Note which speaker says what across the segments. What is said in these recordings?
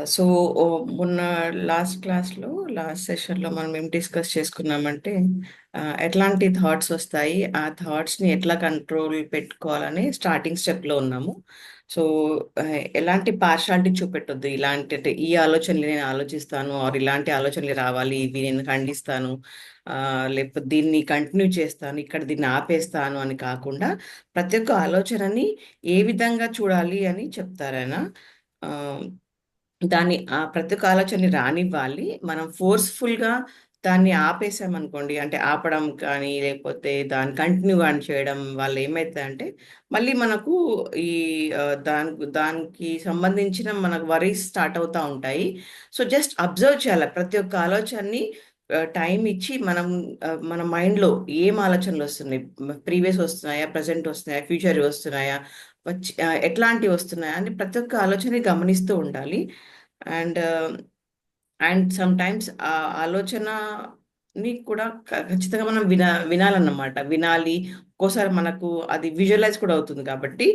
Speaker 1: So మొన్న last సెషన్లో మనం ఏం డిస్కస్ చేసుకున్నామంటే ఎట్లాంటి థాట్స్ వస్తాయి, ఆ థాట్స్ని ఎట్లా కంట్రోల్ పెట్టుకోవాలని స్టార్టింగ్ స్టెప్లో ఉన్నాము. సో ఎలాంటి పార్షాలిటీ చూపెట్టొద్దు. ఇలాంటి అంటే ఈ ఆలోచనలు నేను ఆలోచిస్తాను ఆర్ ఇలాంటి ఆలోచనలు రావాలి, ఇవి నేను ఖండిస్తాను, లేకపోతే దీన్ని కంటిన్యూ చేస్తాను, ఇక్కడ దీన్ని ఆపేస్తాను అని కాకుండా ప్రతి ఒక్క ఆలోచనని ఏ విధంగా చూడాలి అని చెప్తారాయన. దాన్ని ఆ ప్రతి ఒక్క ఆలోచనని రానివ్వాలి. మనం ఫోర్స్‌ఫుల్‌గా దాన్ని ఆపేసామనుకోండి, అంటే ఆపడం కానీ, లేకపోతే దాన్ని కంటిన్యూ గాని చేయడం వల్ల ఏమైతదంటే, మళ్ళీ మనకు ఈ దానికి సంబంధించిన మనకు వరీస్ స్టార్ట్ అవుతా ఉంటాయి. సో, జస్ట్ అబ్జర్వ్ చేయాలి. ప్రతి ఒక్క ఆలోచనని టైమ్ ఇచ్చి మనం మన మైండ్‌లో ఏం ఆలోచనలొస్తున్నాయి? ప్రీవియస్ వస్తున్నాయా? ప్రెజెంట్ వస్తున్నాయా? ఫ్యూచర్ వస్తున్నాయా? ఎట్లాంటివి వస్తున్నాయా? అని ప్రతి ఒక్క ఆలోచనని గమనిస్తూ ఉండాలి. అండ్ అండ్ సమ్ టైమ్స్ ఆ ఆలోచనని కూడా ఖచ్చితంగా మనం వినాలన్నమాట. వినాలి. ఒక్కోసారి మనకు అది విజువలైజ్ కూడా అవుతుంది కాబట్టి,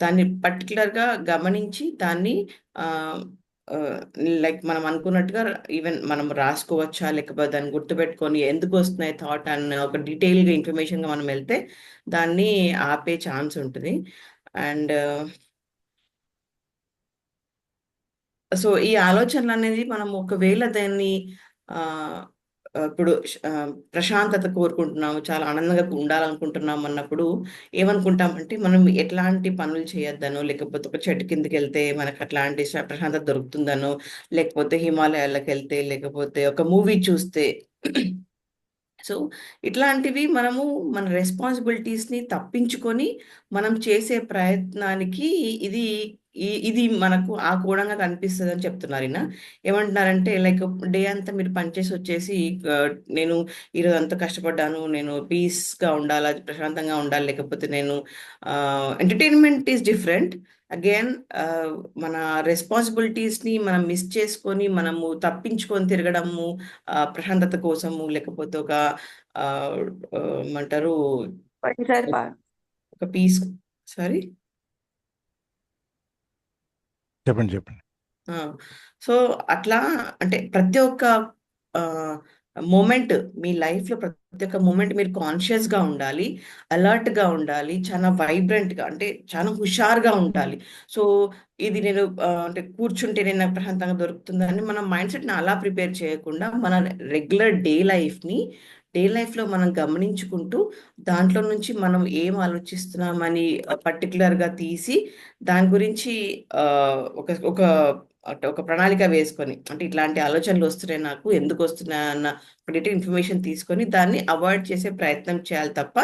Speaker 1: దాన్ని పర్టిక్యులర్‌గా గమనించి దాన్ని ఆహ్, ఆహ్, లైక్ మనం అనుకున్నట్టుగా ఈవెన్ మనం రాసుకోవచ్చా? లేకపోతే దాన్ని గుర్తుపెట్టుకొని ఎందుకొస్తున్నాయి థాట్ అన్న ఒక డీటెయిల్‌గా ఇన్ఫర్మేషన్‌గా మనం వెళ్తే దాన్ని ఆపే ఛాన్స్ ఉంటది. అండ్ సో, ఈ ఆలోచనలనేది మనం ఒకవేళ దాన్ని ఆహ్, ఇప్పుడు ప్రశాంతత కోరుకుంటున్నాము, చాలా ఆనందంగా ఉండాలనుకుంటున్నాం అన్నప్పుడు ఏమనుకుంటామంటే, మనం ఎట్లాంటి పనులు చేయొద్దనో, లేకపోతే ఒక చెట్టు కిందకెళ్తే మనకు అట్లాంటి ప్రశాంతత దొరుకుతుందనో, లేకపోతే హిమాలయాలకెళ్తే, లేకపోతే ఒక మూవీ చూస్తే సో, ఇట్లాంటివి మనము మన రెస్పాన్సిబిలిటీస్‌ని తప్పించుకొని, మనం చేసే ప్రయత్నానికి ఇది ఇది మనకు ఆ కోణంగా కనిపిస్తదని చెప్తున్నారీయన. ఏమంటున్నారంటే లైక్ డే అంతా మీరు పనిచేసొచ్చేసి నేను ఈరోజంతా కష్టపడ్డాను. నేను పీస్‌గా ఉండాలా, ప్రశాంతంగా ఉండాలి. లేకపోతే నేను ఎంటర్‌టైన్‌మెంట్ ఈస్ డిఫరెంట్. అగైన్ ఆహ్, మన రెస్పాన్సిబిలిటీస్‌ని మనం మిస్ చేసుకొని, మనము తప్పించుకొని తిరగడము, ప్రశాంతత కోసము, లేకపోతే ఒక ఆహ్, ఏమంటారు,
Speaker 2: ఒకసారి
Speaker 1: ఒక పీస్. సారీ.
Speaker 3: చెప్పండి, చెప్పండి.
Speaker 1: ఆ! సో, అట్లా అంటే ప్రతి ఒక్క ఆహ్, మొమెంట్ మీ లైఫ్‌లో ప్రతి ఒక్క మొమెంట్ మీరు కాన్షియస్‌గా ఉండాలి. అలర్ట్‌గా ఉండాలి. చాలా వైబ్రెంట్‌గా అంటే చాలా హుషారుగా ఉండాలి. సో, ఇది నేను అంటే కూర్చుంటేనే నాకు ప్రశాంతంగా దొరుకుతుందని మన మైండ్ సెట్‌ని అలా ప్రిపేర్ చేయకుండా మన రెగ్యులర్ డే లైఫ్‌లో మనం గమనించుకుంటూ దాంట్లో నుంచి మనం ఏం ఆలోచిస్తున్నామని పర్టిక్యులర్‌గా తీసి దాని గురించి ఒక ఒక అంటే ఒక ప్రణాళిక వేసుకొని, అంటే ఇట్లాంటి ఆలోచనలు వస్తున్నాయి నాకు, ఎందుకొస్తున్నాయన్న డీటెయిల్ ఇన్ఫర్మేషన్ తీసుకొని దాన్ని అవాయిడ్ చేసే ప్రయత్నం చేయాలి తప్ప,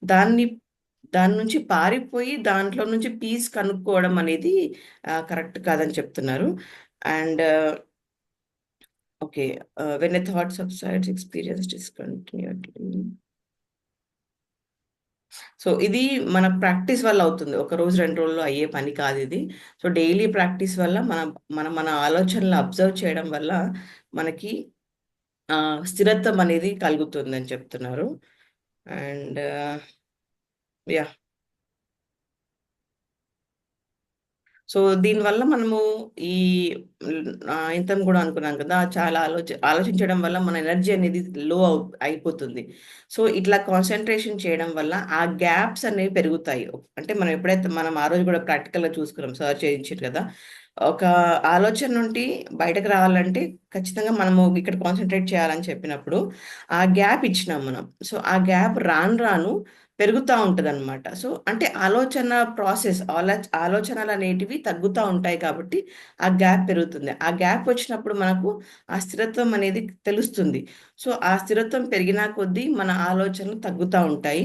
Speaker 1: దాన్ని దాని నుంచి పారిపోయి దాంట్లో నుంచి పీస్ కనుక్కోవడం అనేది కరెక్ట్ కాదని చెప్తున్నారు. And okay. When a thought subsides experience discontinuously. So, ఇది మన ప్రాక్టీస్ వల్ల అవుతుంది. ఒక రోజు, 2 రోజుల్లో అయ్యే పని కాదిది. సో, డైలీ ప్రాక్టీస్ వల్ల మన ఆలోచనలు అబ్జర్వ్ చేయడం వల్ల మనకి స్థిరత్వం అనేది కలుగుతుందని చెప్తున్నారు. And yeah! సో, దీనివల్ల మనము ఈ ఇంతకు గూడా అనుకున్నాం కదా! చాలా ఆలోచించడం వల్ల మన ఎనర్జీ అనేది లో అయిపోతుంది. సో, ఇట్లా కాన్సంట్రేషన్ చేయడం వల్ల ఆ గ్యాప్స్ అనేవి పెరుగుతాయి. అంటే మనం ఎప్పుడైతే మనం ఆ రోజు గూడా ప్రాక్టికల్‌గా చూసుకున్నాం. సార్ చేయించిర్రు కదా! ఒక ఆలోచన నుండి బయటకు రావాలంటే ఖచ్చితంగా మనము ఇక్కడ కాన్సంట్రేట్ చేయాలని చెప్పినప్పుడు, ఆ గ్యాప్ ఇచ్చినాం మనం. సో, ఆ గ్యాప్ రాను రాను పెరుగుతా ఉంటదనమాట. సో, అంటే ఆలోచన ప్రాసెస్ ఆలోచనలనేటివి తగ్గుతా ఉంటాయి కాబట్టి, ఆ గ్యాప్ పెరుగుతుంది. ఆ గ్యాప్ వచ్చినప్పుడు మనకు ఆ స్థిరత్వం అనేది తెలుస్తుంది. సో, ఆ స్థిరత్వం పెరిగిన కొద్దీ మన ఆలోచనలు తగ్గుతా ఉంటాయి.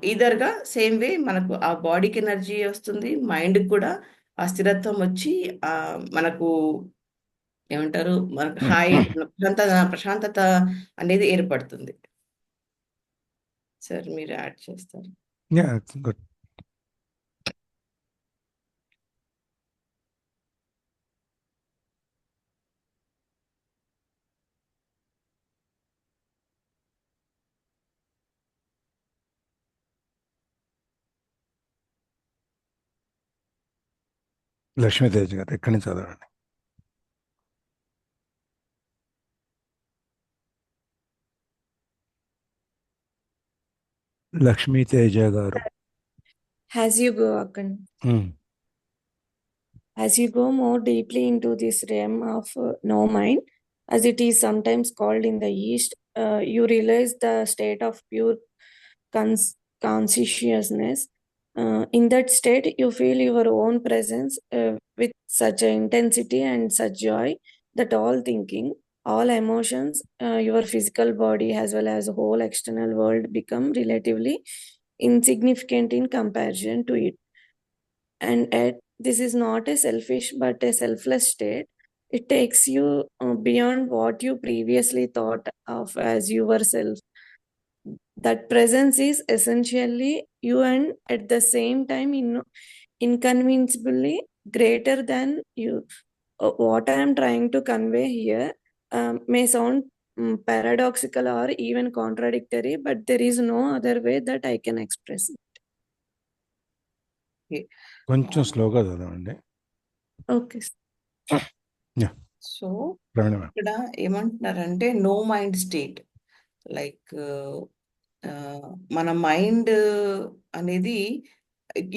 Speaker 1: ఈదర్‌గా సేమ్ వే మనకు ఆ బాడీకి ఎనర్జీ వస్తుంది. మైండ్‌కి కూడా ఆ స్థిరత్వం వచ్చి మనకు ఏమంటారు? మనకు హాయి ప్రశాంతత అనేది ఏర్పడుతుంది. సార్ మీరు యాడ్ చేస్తారు.
Speaker 3: యాహ్! గుడ్. లక్ష్మీ తేజ్ గారు ఎక్కడి నుంచి చదవండి. లక్ష్మీ తేజ గారు.
Speaker 2: As you go, Akan,
Speaker 3: um,
Speaker 2: as you go more deeply into this realm of no mind, as it is sometimes called in the East, you realize the state of pure consciousness. In that state, you feel your own presence with such an intensity and such joy that all thinking, all emotions, your physical body as well as whole external world become relatively insignificant in comparison to it. And yet, this is not a selfish but a selfless state. It takes you beyond what you previously thought of as yourself. That presence is essentially you, and at the same time inconceivably greater than you. What I am trying to convey here may sound paradoxical or even contradictory, but there is no other way that I can express it.
Speaker 1: Okay.
Speaker 3: కొంచెం స్లోగా చదవండి.
Speaker 2: Okay.
Speaker 3: Yeah,
Speaker 1: so
Speaker 3: ప్రవీణ ma'am.
Speaker 1: ఇక్కడ ఏమంటున్నారంటే no mind state, like మన mind అనేది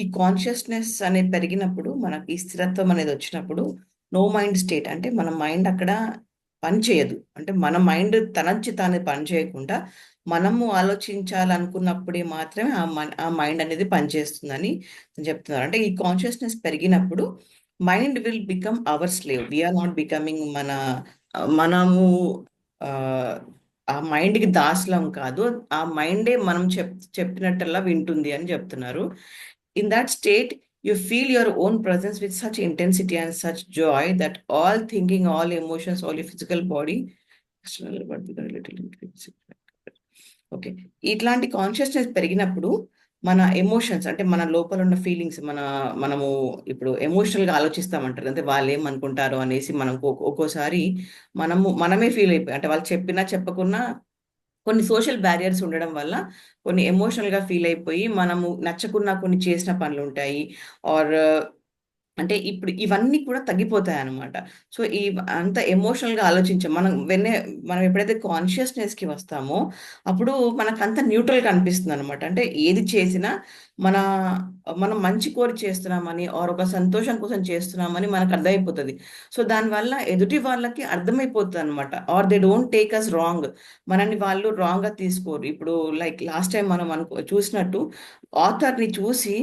Speaker 1: ఈ consciousness అనేది పెరిగినప్పుడు, మనకి ఈ స్థిరత్వం అనేది వచ్చినప్పుడు నో మైండ్ స్టేట్ అంటే మన మైండ్ అక్కడ పని చేయదు. అంటే మన మైండ్ తనంచి తాను పని చేయకుండా మనము ఆలోచించాలనుకున్నప్పుడే మాత్రమే ఆ మైండ్ అనేది పనిచేస్తుందని చెప్తున్నారు. అంటే ఈ కాన్షియస్నెస్ పెరిగినప్పుడు mind will become our slave. We are not becoming మనము ఆ, ఆ మైండ్కి దాసులం కాదు. ఆ మైండే మనం చెప్పినట్టల్లా వింటుంది అని చెప్తున్నారు. In that state you feel your own presence with such intensity and such Joy that all thinking, all emotions, all you physical body okay. ఇట్లాంటి కాన్షియస్నెస్ పెరిగినప్పుడు మన ఎమోషన్స్ అంటే మన లోపల ఉన్న ఫీలింగ్స్, మనము ఇప్పుడు ఎమోషనల్గా ఆలోచిస్తామంటారు, అంటే వాళ్ళు ఏమనుకుంటారో అనేసి మనం ఒక్కోసారి మనమే ఫీల్ అయిపోయి, అంటే వాళ్ళు చెప్పినా చెప్పకున్నా కొన్ని సోషల్ బ్యారియర్స్ ఉండడం వల్ల కొన్ని ఎమోషనల్గా ఫీల్ అయిపోయి మనము నచ్చకున్నా కొన్ని చేసిన పనులు ఉంటాయి. ఆర్ అంటే ఇప్పుడు ఇవన్నీ కూడా తగ్గిపోతాయి అన్నమాట. సో అంత ఎమోషనల్గా ఆలోచించాం మనం ఎప్పుడైతే కాన్షియస్నెస్కి వస్తామో అప్పుడు మనకు అంత న్యూట్రల్గా అనిపిస్తుంది అనమాట. అంటే ఏది చేసినా మన మనం మంచి కోరి చేస్తున్నామని ఆర్ ఒక సంతోషం కోసం చేస్తున్నామని మనకు అర్థమైపోతుంది. సో దానివల్ల ఎదుటి వాళ్ళకి అర్థమైపోతుంది అనమాట. Or they don't take us wrong, మనని వాళ్ళు రాంగ్గా తీసుకోరు. ఇప్పుడు లైక్ లాస్ట్ టైం మనం చూసినట్టు ఆథర్ని చూసి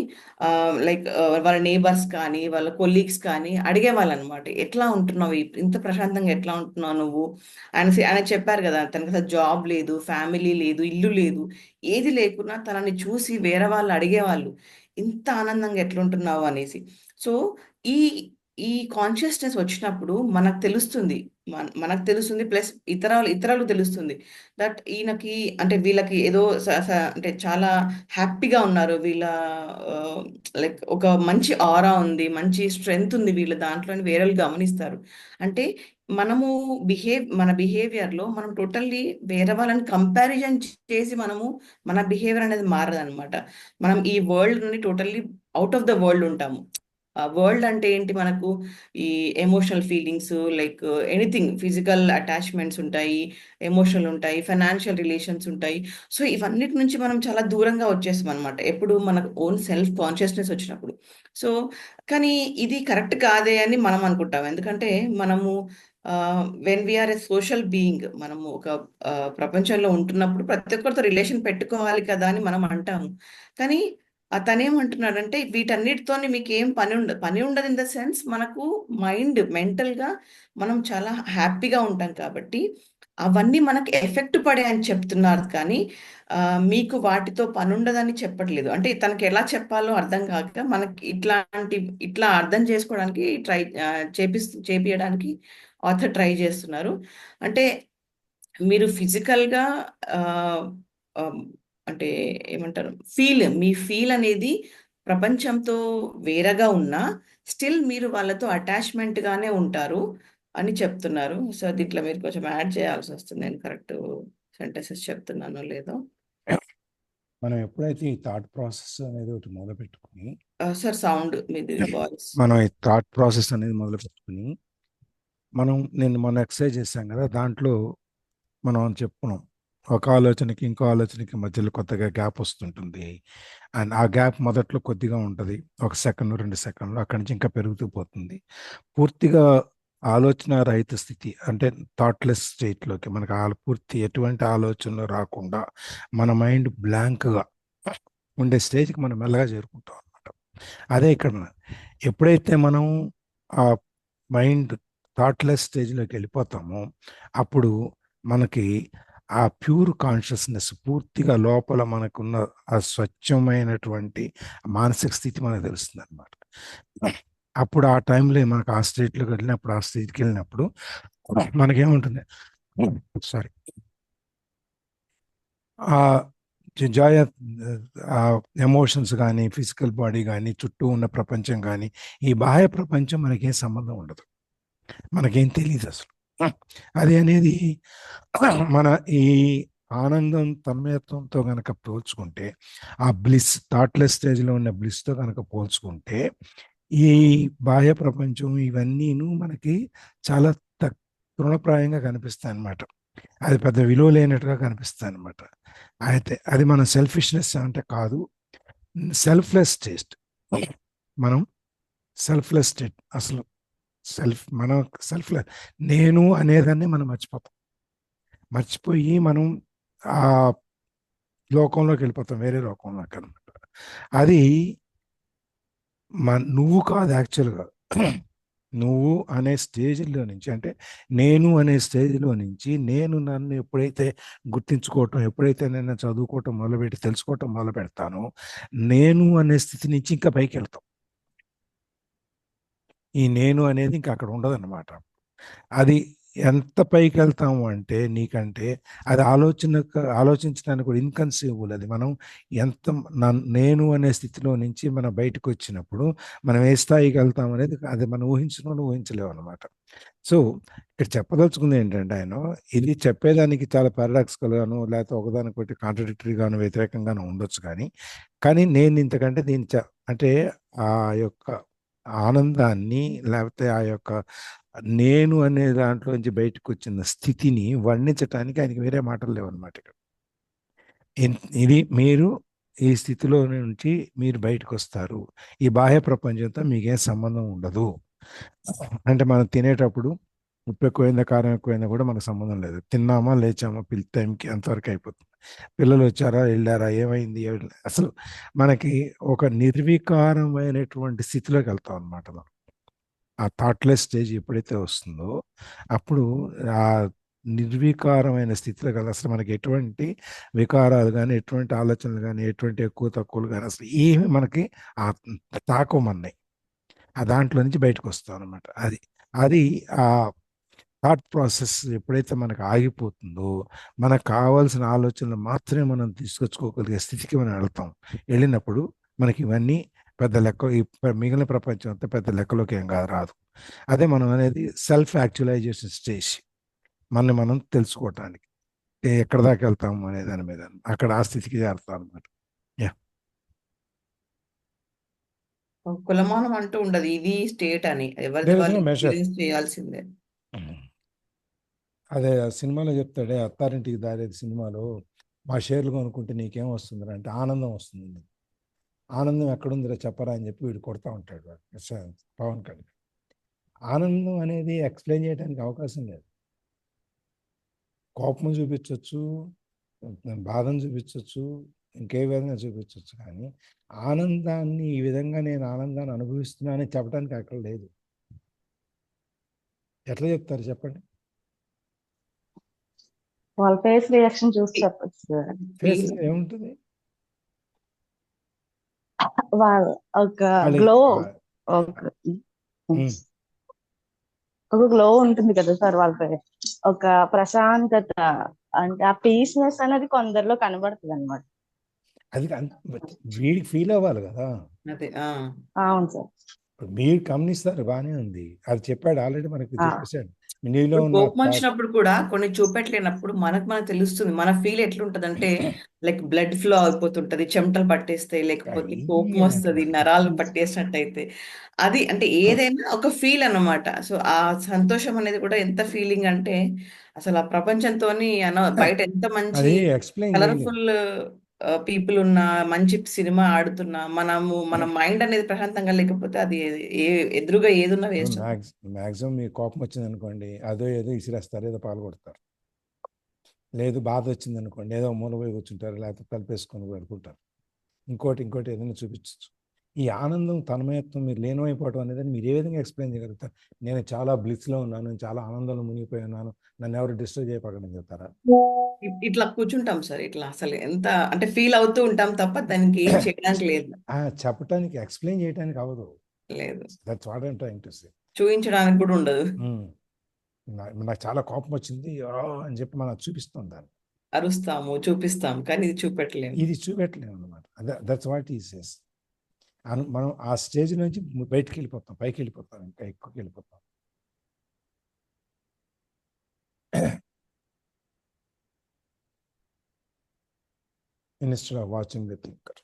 Speaker 1: లైక్ వాళ్ళ నేబర్స్ కానీ వాళ్ళ కొలీగ్స్ కానీ అడిగేవాళ్ళు అనమాట, ఎట్లా ఉంటున్నావు, ఇంత ప్రశాంతంగా ఎట్లా ఉంటున్నావు నువ్వు ఆయన చెప్పారు కదా, తనకి అసలు జాబ్ లేదు, ఫ్యామిలీ లేదు, ఇల్లు లేదు, ఏది లేకున్నా తనని చూసి వేరే వాళ్ళు అడిగేవాళ్ళు ఇంత ఆనందంగా ఎట్లుంటున్నావు అనేసి. సో ఈ ఈ కాన్షియస్నెస్ వచ్చినప్పుడు మనకు తెలుస్తుంది, మనకు తెలుస్తుంది, ప్లస్ ఇతరులకు తెలుస్తుంది దట్ ఈయనకి అంటే వీళ్ళకి ఏదో అంటే చాలా హ్యాపీగా ఉన్నారు వీళ్ళ, లైక్ ఒక మంచి ఆరా ఉంది, మంచి స్ట్రెంగ్త్ ఉంది వీళ్ళ దాంట్లో అని వేరే వాళ్ళు గమనిస్తారు. అంటే మన బిహేవియర్లో మనం టోటల్లీ వేరే వాళ్ళని కంపారిజన్ చేసి మన బిహేవియర్ అనేది మారదనమాట. మనం ఈ వరల్డ్ నుండి totally out of the world ఉంటాము. వరల్డ్ అంటే ఏంటి, మనకు ఈ emotional feelings, like anything, physical attachments ఉంటాయి, ఎమోషనల్ ఉంటాయి, ఫైనాన్షియల్ రిలేషన్స్ ఉంటాయి. సో ఇవన్నిటి నుంచి మనం చాలా దూరంగా వచ్చేస్తాం అనమాట ఎప్పుడు మనకు ఓన్ సెల్ఫ్ కాన్షియస్నెస్ వచ్చినప్పుడు. సో కానీ ఇది కరెక్ట్ కాదే అని మనం అనుకుంటాం, ఎందుకంటే మనము when we are a social being, మనము ఒక ప్రపంచంలో ఉంటున్నప్పుడు ప్రతి ఒక్కరితో రిలేషన్ పెట్టుకోవాలి కదా అని మనం అంటాము. కానీ అతనేమంటున్నాడంటే వీటన్నిటితో మీకు ఏం పని ఉండదు ఇన్ ద సెన్స్, మనకు మెంటల్గా మనం చాలా హ్యాపీగా ఉంటాం కాబట్టి అవన్నీ మనకు ఎఫెక్ట్ పడే అని చెప్తున్నారు. కానీ మీకు వాటితో పని ఉండదని చెప్పట్లేదు. అంటే తనకి ఎలా చెప్పాలో అర్థం కాక మనకి ఇట్లా అర్థం చేసుకోవడానికి చేపియడానికి ఆథర్ ట్రై చేస్తున్నారు. అంటే మీరు ఫిజికల్గా అంటే ఏమంటారు, మీ ఫీల్ అనేది ప్రపంచంతో వేరేగా ఉన్నా స్టిల్ మీరు వాళ్ళతో అటాచ్మెంట్ గానే ఉంటారు అని చెప్తున్నారు. సో దీంట్లో మీరు కొంచెం యాడ్ చేయాల్సి వస్తుంది, నేను కరెక్ట్ సెంటెన్సెస్ చెప్తున్నానో లేదో.
Speaker 3: మనం ఎప్పుడైతే ఈ థాట్ ప్రాసెస్ అనేది ఒకటి మొదలు పెట్టుకుని
Speaker 1: సార్ సౌండ్ మీది వాయిస్.
Speaker 3: మనం ఈ థాట్ ప్రాసెస్ అనేది మొదలు పెట్టుకుని మనం ఎక్సర్సైజ్ చేస్తాం కదా, దాంట్లో మనం చెప్పుకున్నాం ఒక ఆలోచనకి ఇంకో ఆలోచనకి మధ్యలో కొత్తగా గ్యాప్ వస్తుంటుంది. అండ్ ఆ గ్యాప్ మొదట్లో కొద్దిగా ఉంటుంది, 1 సెకండ్ 2 సెకండ్లు, అక్కడి నుంచి ఇంకా పెరుగుతూ పోతుంది. పూర్తిగా ఆలోచన రహిత స్థితి అంటే థాట్లెస్ స్టేట్లోకి మనకు పూర్తి ఎటువంటి ఆలోచనలు రాకుండా మన మైండ్ బ్లాంక్గా ఉండే స్టేజ్కి మనం మెల్లగా చేరుకుంటాం అనమాట. అదే ఇక్కడ ఎప్పుడైతే మనం ఆ మైండ్ థాట్లెస్ స్టేజ్లోకి వెళ్ళిపోతామో అప్పుడు మనకి ఆ ప్యూర్ కాన్షియస్నెస్ పూర్తిగా లోపల మనకున్న ఆ స్వచ్ఛమైనటువంటి మానసిక స్థితి మనకు తెలుస్తుంది అనమాట. అప్పుడు ఆ టైంలో మనకు ఆ స్టేట్లోకి వెళ్ళినప్పుడు, ఆ స్టేజ్కి వెళ్ళినప్పుడు మనకేముంటుంది, సారీ, ఆ జాయ్, ఆ ఎమోషన్స్ కానీ, ఫిజికల్ బాడీ కానీ, చుట్టూ ఉన్న ప్రపంచం కానీ, ఈ బాహ్య ప్రపంచం మనకేం సంబంధం ఉండదు, మనకేం తెలియదు అసలు. అది అనేది మన ఈ ఆనందం తన్మయత్వంతో కనుక పోల్చుకుంటే, ఆ బ్లిస్ థాట్లెస్ స్టేజ్లో ఉన్న బ్లిస్తో కనుక పోల్చుకుంటే, ఈ బాహ్య ప్రపంచం ఇవన్నీను మనకి చాలా తృణప్రాయంగా కనిపిస్తాయి అన్నమాట. అది పెద్ద విలువ లేనట్టుగా కనిపిస్తాయి అన్నమాట. అయితే అది మన సెల్ఫిష్నెస్ అంటే కాదు, సెల్ఫ్లెస్ స్టేట్. మనం సెల్ఫ్లెస్ స్టేట్ అసలు మనం సెల్ఫ్లెస్, నేను అనేదాన్ని మనం మర్చిపోతాం. మర్చిపోయి మనం ఆ లోకంలోకి వెళ్ళిపోతాం, వేరే లోకంలోకి అనమాట. అది నువ్వు కాదు యాక్చువల్గా. నువ్వు అనే స్టేజ్లో నుంచి, అంటే నేను అనే స్టేజ్లో నుంచి, నేను నన్ను ఎప్పుడైతే గుర్తించుకోవటం, ఎప్పుడైతే నేను చదువుకోవటం మొదలుపెట్టి తెలుసుకోవటం మొదలు పెడతానో, నేను అనే స్థితి నుంచి ఇంకా పైకి వెళ్తాం. ఈ నేను అనేది ఇంకా అక్కడ ఉండదన్నమాట. అది ఎంత పైకి వెళ్తాము అంటే నీకంటే అది ఆలోచించడానికి కూడా ఇన్కన్సీవబుల్. అది మనం ఎంత నేను అనే స్థితిలో నుంచి మనం బయటకు వచ్చినప్పుడు మనం ఏ స్థాయికి వెళ్తాం అనేది అది మనం ఊహించలేము అనమాట. సో ఇక్కడ చెప్పదలుచుకుంది ఏంటంటే, ఆయన ఇది చెప్పేదానికి చాలా పారాడాక్సికల్గాను, లేకపోతే ఒకదానికొకటి కాంట్రడిక్టరీగాను, వ్యతిరేకంగాను ఉండొచ్చు, కానీ నేను ఇంతకంటే అంటే ఆ యొక్క ఆనందాన్ని, లేకపోతే ఆ యొక్క నేను అనే దాంట్లో నుంచి బయటకు వచ్చిన స్థితిని వర్ణించటానికి ఆయనకి వేరే మాటలు లేవన్నమాట. ఇక్కడ ఇది మీరు ఈ స్థితిలో నుంచి మీరు బయటకు వస్తారు, ఈ బాహ్య ప్రపంచంతో మీకేం సంబంధం ఉండదు. అంటే మనం తినేటప్పుడు ఉప్పు ఎక్కువైందా కారం ఎక్కువైందా కూడా మనకు సంబంధం లేదు. తిన్నామా లేచామా పిల్ టైంకి అంతవరకు అయిపోతుంది. పిల్లలు వచ్చారా వెళ్ళారా ఏమైంది అసలు మనకి ఒక నిర్వికారమైనటువంటి స్థితిలోకి వెళ్తాం అనమాట. మనం ఆ థాట్లెస్ స్టేజ్ ఎప్పుడైతే వస్తుందో అప్పుడు ఆ నిర్వికారమైన స్థితిలో కదా అసలు మనకి ఎటువంటి వికారాలు కానీ, ఎటువంటి ఆలోచనలు కానీ, ఎటువంటి ఎక్కువ తక్కువలు కానీ అసలు ఏమి మనకి ఆ తాకమన్నాయి. ఆ దాంట్లో నుంచి బయటకు వస్తాం అనమాట. అది అది ఆ థాట్ ప్రాసెస్ ఎప్పుడైతే మనకు ఆగిపోతుందో, మనకు కావాల్సిన ఆలోచనలు మాత్రమే మనం తీసుకొచ్చుకోగలిగే స్థితికి మనం వెళ్తాం. వెళ్ళినప్పుడు మనకి ఇవన్నీ పెద్ద లెక్క, ఈ మిగిలిన ప్రపంచం అంతా పెద్ద లెక్కలోకి ఏం రాదు. అదే మనం అనేది సెల్ఫ్ యాక్చువలైజేషన్ స్టేజ్, మనని మనం తెలుసుకోవటానికి ఎక్కడ దాకా వెళ్తాము అనే దాని మీద అక్కడ ఆ స్థితికి చేరుతాం అనమాట.
Speaker 1: కులమానం అంటూ ఉండదు, ఇది స్టేట్ అని. ఎవరిది వాళ్ళు ఎక్స్పీరియన్స్ చేయాల్సిందే.
Speaker 3: అదే సినిమాలో చెప్తాడే, అత్తారింటికి దారేది సినిమాలో, మా షేర్లు కొనుక్కుంటే నీకేం వస్తుందిరా అంటే ఆనందం వస్తుంది. ఆనందం ఎక్కడుందిరా చెప్పరా అని చెప్పి వీడు కొడతా ఉంటాడు పవన్ కళ్యాణ్. ఆనందం అనేది ఎక్స్ప్లెయిన్ చేయడానికి అవకాశం లేదు. కోపం చూపించవచ్చు, బాధను చూపించవచ్చు, ఇంకే విధంగా చూపించవచ్చు, కానీ ఆనందాన్ని ఈ విధంగా నేను ఆనందాన్ని అనుభవిస్తున్నానని చెప్పడానికి అక్కడ లేదు. ఎట్లా చెప్తారు చెప్పండి?
Speaker 4: వాళ్ళ ఫేస్ రియాక్షన్ చూసి చెప్పచ్చు.
Speaker 3: ఫేస్ ఏముంటుంది,
Speaker 4: వాళ్ళ ఒక గ్లో, ఒక గ్లో ఉంటుంది కదా సార్ వాళ్ళ, ఒక ప్రశాంతత, అంటే ఆ పీస్నెస్ అనేది కొందరిలో కనబడుతుంది అనమాట.
Speaker 3: అది వీడికి ఫీల్ అవ్వాలి కదా.
Speaker 4: అవును సార్.
Speaker 3: మీరు గమనిస్తారు బాగానే ఉంది, అది చెప్పాడు ఆల్రెడీ మనకి చెప్పేశాడు. నీలో
Speaker 1: ఇప్పుడు
Speaker 3: ఉన్న
Speaker 1: కోపం వచ్చినప్పుడు కూడా కొన్ని చూపెట్టలేనప్పుడు మనకు తెలుస్తుంది. మన ఫీల్ ఎట్లుంటదంటే లైక్ బ్లడ్ ఫ్లో అయిపోతుంటది, చెమటలు పట్టేస్తాయి, లేకపోతే కోపం వస్తుంది, నరాలు పట్టేసినట్టయితే. అది అంటే ఏదైనా ఒక ఫీల్ అన్నమాట. సో ఆ సంతోషం అనేది కూడా ఎంత ఫీలింగ్ అంటే అసలు ఆ ప్రపంచంతోని బయట ఎంత మంచి
Speaker 3: అది ఎక్స్ప్లెయిన్ చేయలేము.
Speaker 1: కలర్ఫుల్ పీపుల్ ఉన్నా, మంచి సినిమా ఆడుతున్నా, మన మైండ్ అనేది ప్రశాంతంగా లేకపోతే అది ఎదురుగా ఏదున్నా వేస్ట్.
Speaker 3: మ్యాక్సిమం మీకు కోపం వచ్చింది అనుకోండి, అదో ఏదో ఇసిరేస్తారు, ఏదో పాల్గొడతారు. లేదు బాధ వచ్చింది అనుకోండి, ఏదో మూల పోయి కూర్చుంటారు, లేకపోతే తలుపేసుకొని పడుకుంటారు. ఇంకోటి ఏదైనా చూపించచ్చు. ఈ ఆనందం, తన్మయత్వం మీరు లీనమైపోవడం అనేది మీరు ఏ విధంగా ఎక్స్ప్లెయిన్ చేయగలుగుతారు? నేను చాలా బ్లిస్లో ఉన్నాను, నేను చాలా ఆనందంలో మునిగిపోయి ఉన్నాను, నన్ను ఎవరు డిస్టర్బ్ చేయపడని చెప్తారా?
Speaker 1: ఇట్లా కూర్చుంటాం సార్, ఇట్లా అసలు ఎంత అంటే ఫీల్ అవుతూ ఉంటాం తప్ప దానికి ఏం చేయడానికి లేదు.
Speaker 3: చెప్పటానికి, ఎక్స్ప్లెయిన్ చేయడానికి అవ్వదు.
Speaker 1: లేదు,
Speaker 3: that's what I'm trying to say.
Speaker 1: చూపించడానికి కూడా ఉండదు.
Speaker 3: నాకు చాలా కోపం వచ్చింది అని చెప్పి మనం చూపిస్తాం దాన్ని,
Speaker 1: అరుస్తాము, చూపిస్తాం, కానీ ఇది చూపెట్టలేము.
Speaker 3: ఇది చూపెట్టలేము అనమాట. దట్స్ వాట్ ఈ సేస్. మనం ఆ స్టేజ్ నుంచి బయటికి వెళ్ళిపోతాం, పైకి వెళ్ళిపోతాం, ఇంకా ఎక్కువకి వెళ్ళిపోతాం. Instead of watching the thinker.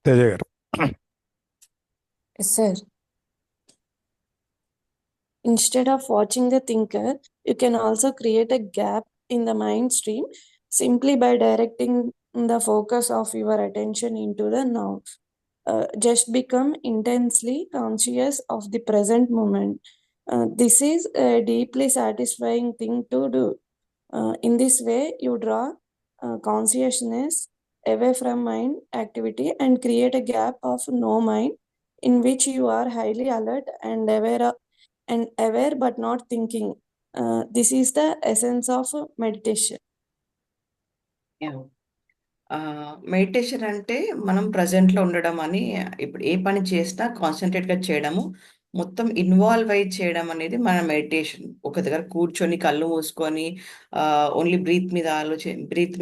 Speaker 3: Teja గారు.
Speaker 2: Yes, sir. Instead of watching the thinker, you can also create a gap in the mind stream simply by directing the focus of your attention into the now. Just become intensely conscious of the present moment. This is a deeply satisfying thing to do. In this way, you draw consciousness away from mind activity and create a gap of no mind in which you are highly alert and aware but not thinking. This is the essence of meditation.
Speaker 1: Meditation అంటే మనం present లో ఉండడం అని. ఇప్పుడు ఏ పని చేసినా concentrate గా చేయడము, మొత్తం ఇన్వాల్వ్ అయి చేయడం అనేది మన మెడిటేషన్. ఒక దగ్గర కూర్చొని కళ్ళు మూసుకొని ఓన్లీ బ్రీత్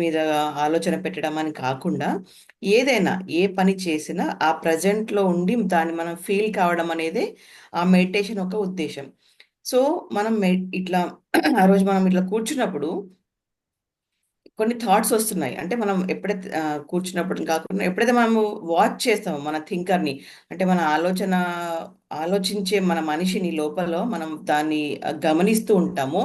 Speaker 1: మీద ఆలోచన పెట్టడం అని కాకుండా, ఏదైనా ఏ పని చేసినా ఆ present లో ఉండి దాన్ని మనం ఫీల్ కావడం అనేది ఆ మెడిటేషన్ ఒక ఉద్దేశం. సో మనం ఇట్లా ఆ రోజు మనం ఇట్లా కూర్చున్నప్పుడు కొన్ని థాట్స్ వస్తున్నాయి. అంటే మనం ఎప్పుడైతే కూర్చున్నప్పుడు కాకుండా ఎప్పుడైతే మనము వాచ్ చేస్తామో మన థింకర్‌ని, అంటే మన ఆలోచించే మన మనిషిని లోపల మనం దాన్ని గమనిస్తూ ఉంటామో,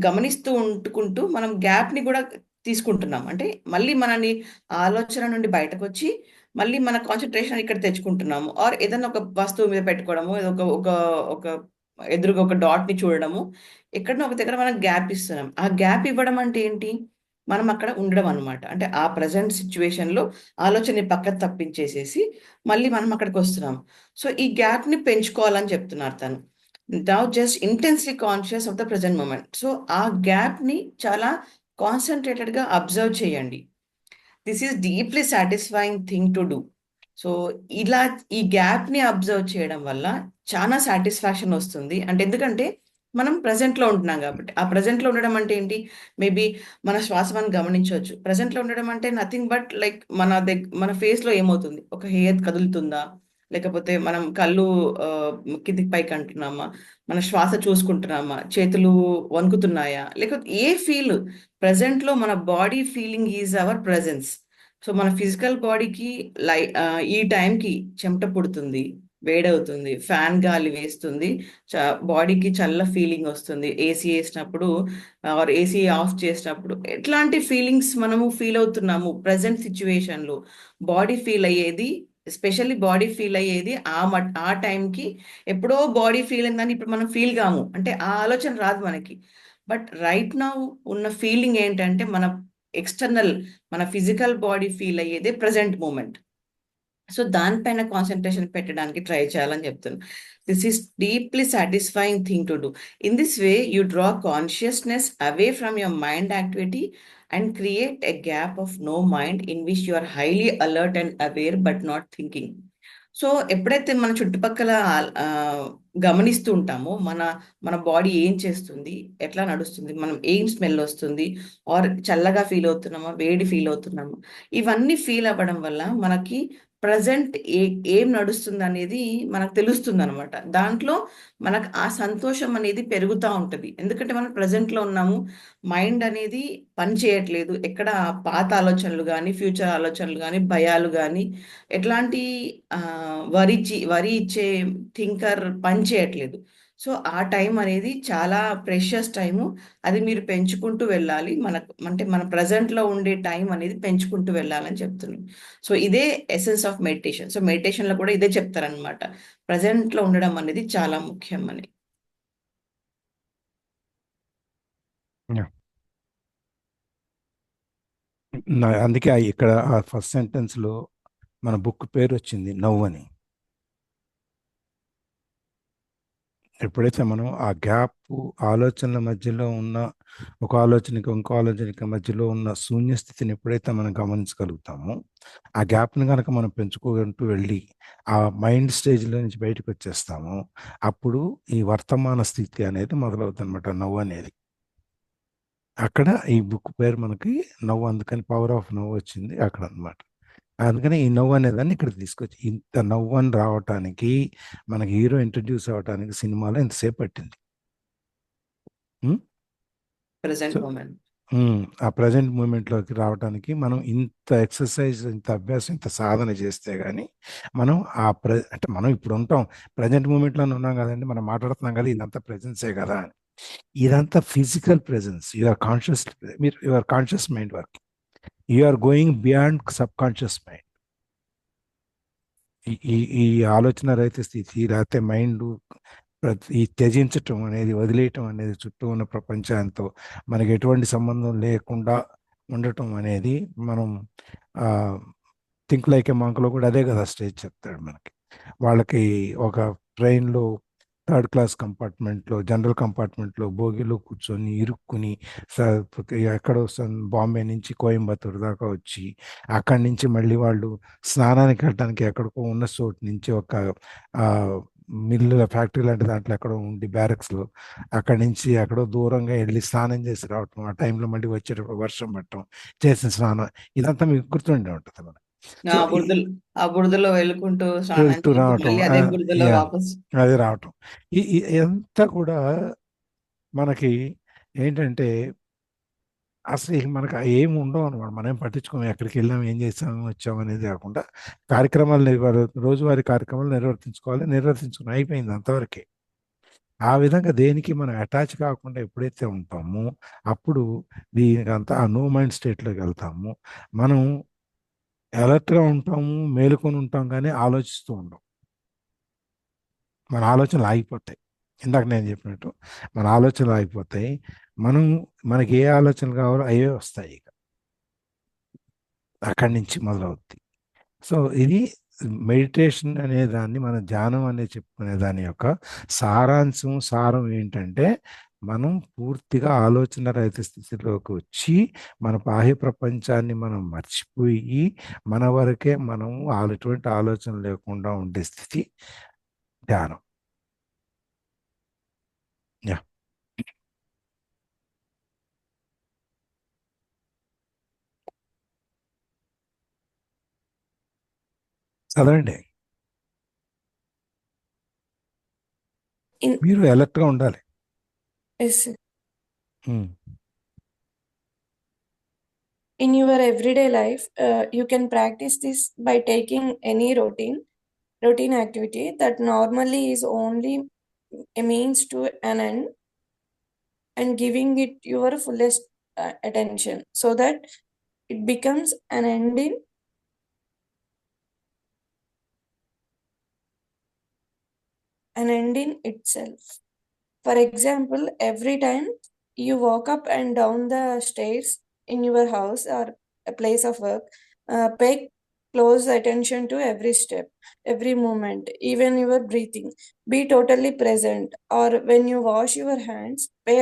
Speaker 1: గమనిస్తూ ఉంటుకుంటూ మనం గ్యాప్‌ని కూడా తీసుకుంటున్నాం. అంటే మళ్ళీ మనని ఆలోచన నుండి బయటకొచ్చి, మళ్ళీ మన కాన్సంట్రేషన్ ఇక్కడ తెచ్చుకుంటున్నాము. ఆర్ ఏదన్నా ఒక వస్తువు మీద పెట్టుకోవడము, ఏదో ఒక ఒక ఒక ఎదురుగా ఒక డాట్‌ని చూడడము, ఎక్కడనో ఒక దగ్గర మనం గ్యాప్ ఇస్తున్నాం. ఆ గ్యాప్ ఇవ్వడం అంటే ఏంటి? మనం అక్కడ ఉండడం అన్నమాట. అంటే ఆ ప్రెజెంట్ సిట్యుయేషన్‌లో ఆలోచనని పక్కకు తప్పించేసేసి, మళ్ళీ మనం అక్కడికొస్తున్నాం. సో, ఈ గ్యాప్‌ని పెంచుకోవాలని చెప్తున్నారు తను. Now just intensely conscious of the present moment. So, ఆ గ్యాప్‌ని చాలా కాన్సంట్రేటెడ్‌గా అబ్జర్వ్ చేయండి. This is deeply satisfying thing to do. So, ఇలా ఈ గ్యాప్‌ని అబ్జర్వ్ చేయడం వల్ల చాలా సాటిస్ఫాక్షన్ వస్తుంది. అంటే ఎందుకంటే మనం ప్రెజెంట్‌లో ఉంటున్నాం కాబట్టి. ఆ ప్రెజెంట్‌లో ఉండడం అంటే ఏంటి? మేబీ మన శ్వాస మనం గమనించొచ్చు. ప్రెజెంట్‌లో ఉండడం అంటే నథింగ్ బట్ లైక్ మన ఫేస్‌లో ఏమవుతుంది? ఒక హెయిర్ కదులుతుందా? లేకపోతే మనం కళ్ళు కిందకి పైకి అంటున్నామా? మన శ్వాస చూసుకుంటున్నామా? చేతులు వణుకుతున్నాయా? లేకపోతే ఏ ఫీల్ ప్రెజెంట్‌లో మన body feeling is our presence. So, మన ఫిజికల్ బాడీకి ఈ టైంకి చెమట పుడుతుంది, వేడవుతుంది, ఫ్యాన్ గాలి వేస్తుంది, బాడీకి చల్ల ఫీలింగ్ వస్తుంది. ఏసీ ఏసినప్పుడు ఆర్ ఏసీ ఆఫ్ చేసినప్పుడు ఎట్లాంటి ఫీలింగ్స్ మనము ఫీల్ అవుతున్నాము ప్రెజెంట్ సిచ్యువేషన్‌లో. బాడీ ఫీల్ అయ్యేది, ఎస్పెషల్లీ బాడీ ఫీల్ అయ్యేది ఆ టైంకి ఎప్పుడో బాడీ ఫీల్ అయిందని ఇప్పుడు మనం ఫీల్ కాము. అంటే ఆ ఆలోచన రాదు మనకి. బట్ రైట్ నౌ ఉన్న ఫీలింగ్ ఏంటంటే మన ఫిజికల్ బాడీ ఫీల్ అయ్యేదే ప్రెజెంట్ మూమెంట్. సో, దానిపైన కాన్సంట్రేషన్ పెట్టడానికి ట్రై చేయాలని చెప్తున్నా. This is deeply satisfying thing to do. In this way you draw consciousness away from your mind activity and create a gap of no mind in which you are highly alert and aware but not thinking. So, ఎప్పుడైతే మన చుట్టుపక్కల గమనిస్తూ ఉంటామో మన body ఏం చేస్తుంది? ఎట్లా నడుస్తుంది? మనం ఏం స్మెల్ వస్తుంది? ఆర్ చల్లగా ఫీల్ అవుతున్నామా? వేడి ఫీల్ అవుతున్నామా? ఇవన్నీ ఫీల్ అవ్వడం వల్ల మనకి ప్రజెంట్ ఏం నడుస్తుంది అనేది మనకు తెలుస్తుంది అనమాట. దాంట్లో మనకు ఆ సంతోషం అనేది పెరుగుతూ ఉంటుంది. ఎందుకంటే మనం ప్రజెంట్లో ఉన్నాము. మైండ్ అనేది పని చేయట్లేదు. ఎక్కడ పాత ఆలోచనలు కానీ, ఫ్యూచర్ ఆలోచనలు కానీ, భయాలు కానీ, ఎట్లాంటి వరి ఇచ్చే థింకర్ పని చేయట్లేదు. సో ఆ టైం అనేది చాలా ప్రెషియస్ టైము. అది మీరు పెంచుకుంటూ వెళ్ళాలి. మనకు అంటే మన ప్రజెంట్లో ఉండే టైం అనేది పెంచుకుంటూ వెళ్ళాలని చెప్తున్నాను. సో ఇదే ఎసెన్స్ ఆఫ్ మెడిటేషన్. సో మెడిటేషన్లో కూడా ఇదే చెప్తారనమాట. ప్రజెంట్లో ఉండడం అనేది చాలా ముఖ్యం అని.
Speaker 3: Yeah. అందుకే ఇక్కడ ఆ ఫస్ట్ సెంటెన్స్లో మన బుక్ పేరు వచ్చింది నవ్వు అని. ఎప్పుడైతే మనం ఆ గ్యాప్ ఆలోచనల మధ్యలో ఉన్న ఒక ఆలోచనకి ఇంకో ఆలోచనకి మధ్యలో ఉన్న శూన్య స్థితిని ఎప్పుడైతే మనం గమనించగలుగుతామో, ఆ గ్యాప్ని కనుక మనం పెంచుకుంటూ వెళ్ళి ఆ మైండ్ స్టేజ్లో నుంచి బయటకు వచ్చేస్తామో, అప్పుడు ఈ వర్తమాన స్థితి అనేది మొదలవుతుంది అనమాట, నవ్వు అనేది. అక్కడ ఈ బుక్ పేరు మనకి నవ్వు, అందుకని పవర్ ఆఫ్ నవ్వు వచ్చింది అక్కడ అనమాట. అందుకని ఈ నవ్వు అనేదాన్ని ఇక్కడ తీసుకొచ్చి, ఇంత నవ్వు అని రావటానికి మనకి హీరో ఇంట్రడ్యూస్ అవ్వటానికి సినిమాలో ఇంతసేపు పట్టింది.
Speaker 1: Present
Speaker 3: so
Speaker 1: moment.
Speaker 3: ఆ ప్రజెంట్ మూమెంట్లోకి రావడానికి మనం ఇంత ఎక్సర్సైజ్, ఇంత అభ్యాసం, ఇంత సాధన చేస్తే కానీ మనం అంటే మనం ఇప్పుడు ఉంటాం ప్రజెంట్ మూమెంట్లోనే ఉన్నాం కదండి, మనం మాట్లాడుతున్నాం కదా, ఇదంతా ప్రెజెన్సే కదా అని. ఇదంతా ఫిజికల్ ప్రెజెన్స్. యూఆర్ కాన్షియస్, మీరు your conscious mind work, you are going beyond subconscious mind. ఈ ఈ ఆలోచన రహిత స్థితి, లేకపోతే మైండ్ ఈ త్యజించటం అనేది, వదిలేయటం అనేది, చుట్టూ ఉన్న ప్రపంచంతో మనకి ఎటువంటి సంబంధం లేకుండా ఉండటం అనేది, మనం థింక్ లైక్ ఏ మంక్లో కూడా అదే కదా స్టేజ్ చెప్తాడు మనకి. వాళ్ళకి ఒక ట్రైన్లో థర్డ్ క్లాస్ కంపార్ట్మెంట్లో, జనరల్ కంపార్ట్మెంట్లో బోగిలో కూర్చొని ఇరుక్కుని ఎక్కడో బాంబే నుంచి కోయంబత్తూరు దాకా వచ్చి, అక్కడి నుంచి మళ్ళీ వాళ్ళు స్నానానికి వెళ్ళడానికి ఎక్కడికో ఉన్న చోటు నుంచి ఒక మిల్లుల ఫ్యాక్టరీ లాంటి దాంట్లో ఎక్కడో ఉండి బ్యారక్స్లో, అక్కడి నుంచి ఎక్కడో దూరంగా వెళ్ళి స్నానం చేసి రావటం, ఆ టైంలో మళ్ళీ వచ్చేటప్పుడు వర్షం పట్టడం, చేసిన స్నానం, ఇదంతా మీకు గుర్తుండే ఉంటుంది మనకి. సో
Speaker 1: ఆ బురదలో వెళ్ళుకుంటూ స్నానం
Speaker 3: వెళ్తూ
Speaker 1: చేసి
Speaker 3: రావటం,
Speaker 1: మళ్ళీ అదే బురదలో వాపస్.
Speaker 3: అది రావటం, ఇదంతా కూడా మనకి ఏంటంటే అసలు మనకు ఏమి ఉండవు అనమాట. మనం ఏం పట్టించుకోము, ఎక్కడికి వెళ్ళాము, ఏం చేసాము, వచ్చాము అనేది కాకుండా కార్యక్రమాలు రోజువారీ కార్యక్రమాలు నిర్వర్తించుకుని అయిపోయింది అంతవరకే. ఆ విధంగా దేనికి మనం అటాచ్ కాకుండా ఎప్పుడైతే ఉంటామో అప్పుడు దీనికి అంతా ఆ నో మైండ్ స్టేట్లోకి వెళ్తాము. మనం అలర్ట్గా ఉంటాము, మేలుకొని ఉంటాం, కానీ ఆలోచిస్తూ ఉంటాం. మన ఆలోచనలు ఆగిపోతాయి. ఇందాక నేను చెప్పినట్టు మన ఆలోచనలు ఆగిపోతాయి. మనకి ఏ ఆలోచనలు కావాలో అవే వస్తాయి. ఇక అక్కడి నుంచి మొదలవుద్ది. సో ఇది మెడిటేషన్ అనే దాన్ని, మన ధ్యానం అనే చెప్పుకునే దాని యొక్క సారం ఏంటంటే, మనం పూర్తిగా ఆలోచన రహిత స్థితిలోకి వచ్చి మన బాహ్య ప్రపంచాన్ని మనం మర్చిపోయి మన వరకే మనం ఎటువంటి ఆలోచన లేకుండా ఉండే స్థితి ధ్యానం. యా, చదవండి. మీరు అలర్ట్గా ఉండాలి.
Speaker 2: Yes. In your everyday life, you can practice this by taking any routine activity that normally is only a means to an end, and giving it your fullest attention, so that it becomes an end in itself. For example, every time you walk up and down the stairs in your house or a place of work, pay close attention to every step, every movement, even your breathing. Be totally present. Or when you wash your hands, pay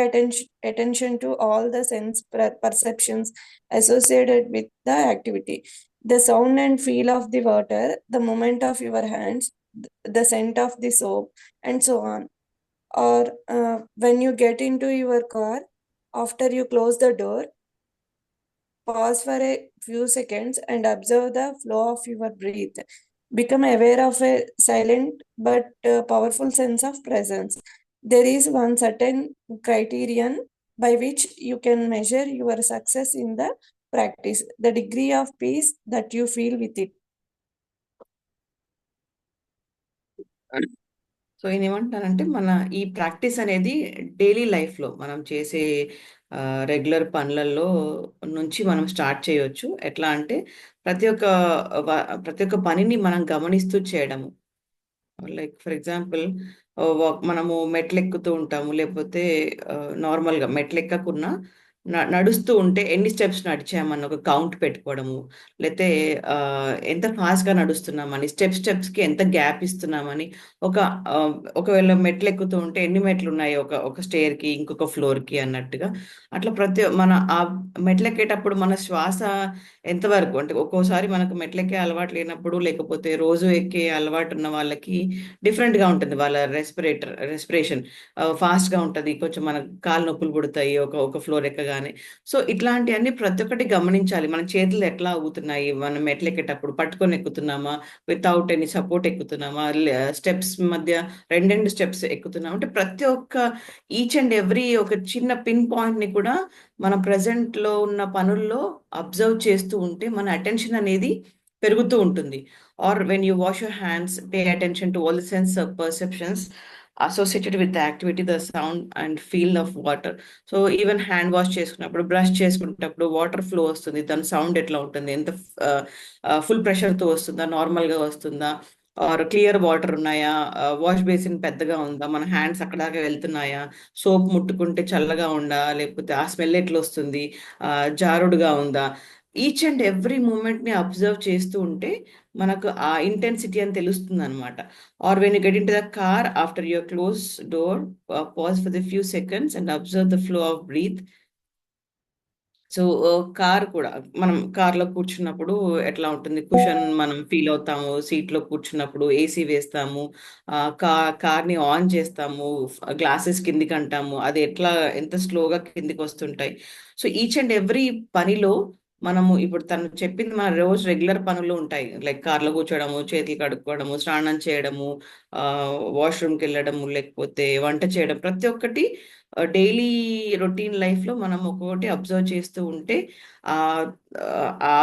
Speaker 2: attention to all the sense perceptions associated with the activity. The sound and feel of the water, the movement of your hands, the scent of the soap, and so on. Or when you get into your car, after you close the door, pause for a few seconds and observe the flow of your breath. Become aware of a silent but powerful sense of presence. There is one certain criterion by which you can measure your success in the practice, the degree of peace that you feel with it.
Speaker 1: So ఈయన ఏమంటారంటే మన ఈ practice అనేది daily లైఫ్లో మనం చేసే regular పనులలో నుంచి మనం స్టార్ట్ చేయొచ్చు. ఎట్లా అంటే ప్రతి ఒక్క పనిని మనం గమనిస్తూ చేయడము. లైక్ ఫర్ ఎగ్జాంపుల్ మనము మెట్లు ఎక్కుతూ ఉంటాము, లేకపోతే నార్మల్గా మెట్లు ఎక్కకున్నా నడుస్తూ ఉంటే ఎన్ని స్టెప్స్ నడిచామని ఒక కౌంట్ పెట్టుకోవడము, లేకపోతే ఎంత ఫాస్ట్గా నడుస్తున్నామని, స్టెప్స్కి ఎంత గ్యాప్ ఇస్తున్నామని, ఒక ఆ, ఒకవేళ మెట్లు ఎక్కుతూ ఉంటే ఎన్ని మెట్లు ఉన్నాయి ఒక స్టేర్కి ఇంకొక ఫ్లోర్కి అన్నట్టుగా. అట్లా మన ఆ మెట్లు ఎక్కేటప్పుడు మన శ్వాస ఎంతవరకు అంటే ఒక్కోసారి మనకు మెట్లెక్కే అలవాటు లేనప్పుడు, లేకపోతే రోజు ఎక్కే అలవాటు ఉన్న వాళ్ళకి డిఫరెంట్గా ఉంటుంది వాళ్ళ రెస్పిరేషన్ ఫాస్ట్గా ఉంటుంది, కొంచెం మన కాలు నొప్పులు పుడతాయి ఒక ఫ్లోర్ ఎక్కగానే. సో ఇట్లాంటివన్నీ ప్రతి ఒక్కటి గమనించాలి. మన చేతులు ఎట్లా అవుతున్నాయి, మనం మెట్లు ఎక్కేటప్పుడు పట్టుకొని ఎక్కుతున్నామా, వితౌట్ ఎనీ సపోర్ట్ ఎక్కుతున్నామా, స్టెప్స్ మధ్య రెండు స్టెప్స్ ఎక్కుతున్నామా, అంటే ప్రతి ఒక్క ఈచ్ అండ్ ఎవ్రీ ఒక చిన్న పిన్ పాయింట్ని కూడా మన ప్రజెంట్లో ఉన్న పనుల్లో అబ్జర్వ్ చేస్తూ ఉంటే మన అటెన్షన్ అనేది పెరుగుతూ ఉంటుంది. Or when you wash your hands, pay attention to all the sense perceptions associated with the activity, the sound and feel of water. So even hand wash చేసుకున్నప్పుడు, బ్రష్ చేసుకునేటప్పుడు వాటర్ ఫ్లో వస్తుంది, దాని sound ఎట్లా ఉంటుంది, ఎంత full ప్రెషర్తో వస్తుందా, నార్మల్గా వస్తుందా, ఆర్ క్లియర్ వాటర్ ఉన్నాయా, వాష్ బేసిన్ పెద్దగా ఉందా, మన హ్యాండ్స్ అక్కడ దాకా వెళ్తున్నాయా, సోప్ ముట్టుకుంటే చల్లగా ఉందా, లేకపోతే ఆ స్మెల్ ఎట్లా వస్తుంది, జారుడుగా ఉందా. ఈచ్ అండ్ ఎవ్రీ మూమెంట్ని అబ్జర్వ్ చేస్తూ ఉంటే మనకు ఆ ఇంటెన్సిటీ అని తెలుస్తుంది అనమాట. Or when you get into the car after your close door, pause for the few seconds and observe the flow of breath. So car కూడా మనం కార్లో కూర్చున్నప్పుడు ఎట్లా ఉంటుంది, కుషన్ మనం ఫీల్ అవుతాము, సీట్లో కూర్చున్నప్పుడు ఏసీ వేస్తాము, కార్ని ఆన్ చేస్తాము, గ్లాసెస్ కిందికి అంటాము, అది ఎట్లా ఎంత స్లోగా కిందికి వస్తుంటాయి. సో ఈచ్ అండ్ ఎవ్రీ పనిలో మనము ఇప్పుడు తను చెప్పింది మన రోజు రెగ్యులర్ పనులు ఉంటాయి, లైక్ కార్లో కూర్చోవడము, చేతులు కడుక్కోవడము, స్నానం చేయడము, వాష్రూమ్కి వెళ్ళడము, లేకపోతే వంట చేయడం, ప్రతి ఒక్కటి డైలీ రొటీన్ లైఫ్లో మనం ఒక్కొక్కటి అబ్జర్వ్ చేస్తూ ఉంటే ఆ